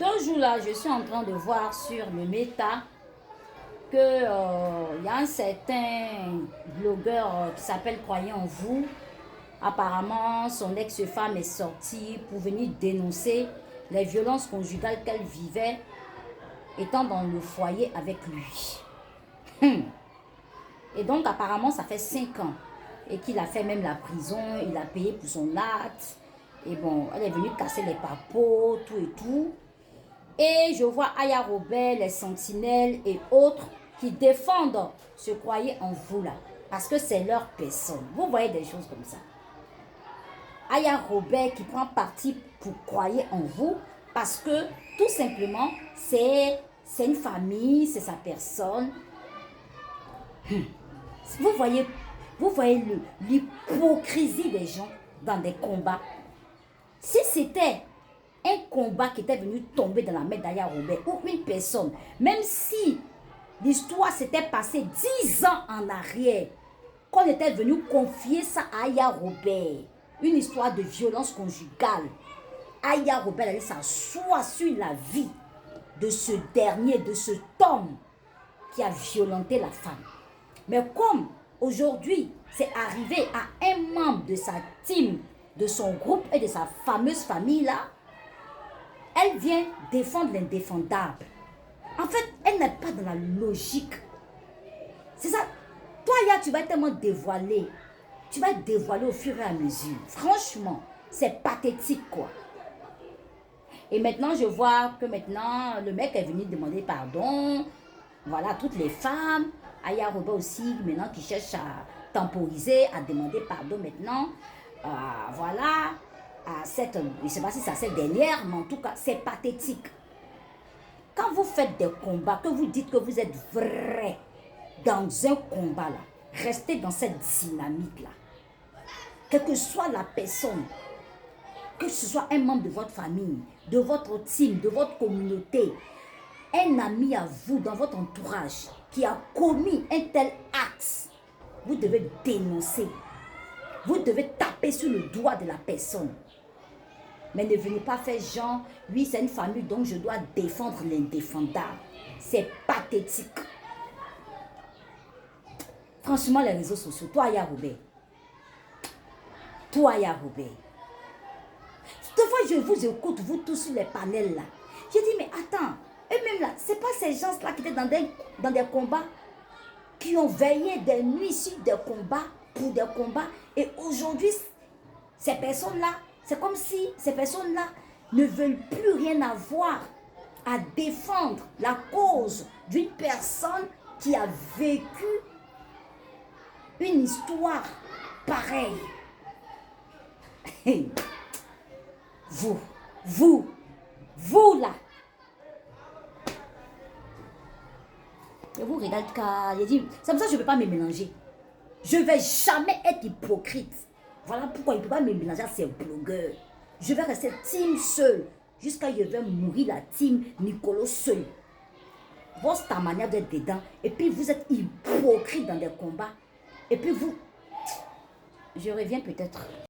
2 jours là, je suis en train de voir sur le Meta que y a un certain blogueur qui s'appelle Croyez en vous. Apparemment, son ex-femme est sortie pour venir dénoncer les violences conjugales qu'elle vivait étant dans le foyer avec lui. Et donc, apparemment, ça fait 5 ans. Et qu'il a fait même la prison, il a payé pour son acte. Et bon, elle est venue casser les papeaux, tout et tout. Et je vois Aya Robert, les sentinelles et autres qui défendent ce croyez en vous là. Parce que c'est leur personne. Vous voyez des choses comme ça. Aya Robert qui prend parti pour croyez en vous. Parce que tout simplement, c'est une famille, c'est sa personne. Vous voyez l'hypocrisie des gens dans des combats. Si c'était un combat qui était venu tomber dans la main d'Aya Robert ou une personne, même si l'histoire s'était passée 10 ans en arrière, qu'on était venu confier ça à Aya Robert, une histoire de violence conjugale, Aya Robert allait s'asseoir sur la vie de ce dernier, de cet homme qui a violenté la femme. Mais comme aujourd'hui, c'est arrivé à un membre de sa team, de son groupe et de sa fameuse famille-là, elle vient défendre l'indéfendable. En fait, elle n'est pas dans la logique. C'est ça. Toi, là, tu vas tellement dévoiler. Tu vas dévoiler au fur et à mesure. Franchement, c'est pathétique, quoi. Et maintenant, je vois que maintenant, le mec est venu demander pardon. Voilà, toutes les femmes. Aya Robert aussi, maintenant, qui cherche à temporiser, à demander pardon maintenant. Voilà. Je ne sais pas si c'est cette dernière, mais en tout cas, c'est pathétique. Quand vous faites des combats, que vous dites que vous êtes vrai dans un combat, là, restez dans cette dynamique-là. Quelle que soit la personne, que ce soit un membre de votre famille, de votre team, de votre communauté, un ami à vous dans votre entourage qui a commis un tel acte, vous devez dénoncer. Vous devez taper sur le doigt de la personne. Mais ne venez pas faire genre, oui, c'est une famille, donc je dois défendre l'indéfendable. C'est pathétique. Franchement, les réseaux sociaux, toi, Aya Robert. Toi, Aya Robert. Des fois, je vous écoute, vous tous sur les panels là. Je dis, mais attends, eux-mêmes là, c'est pas ces gens-là qui étaient dans des combats, qui ont veillé des nuits sur des combats, pour des combats. Et aujourd'hui, ces personnes-là, c'est comme si ces personnes-là ne veulent plus rien avoir à défendre la cause d'une personne qui a vécu une histoire pareille. Vous là. Et vous regardez car j'ai dit, c'est pour ça que je ne peux pas me mélanger. Je ne vais jamais être hypocrite. Voilà pourquoi il ne peut pas me mélanger à ces blogueurs. Je vais rester team seul jusqu'à ce que je vais mourir la team Nicolo seul. Votre ta manière d'être dedans et puis vous êtes hypocrite dans des combats et puis vous, je reviens peut-être.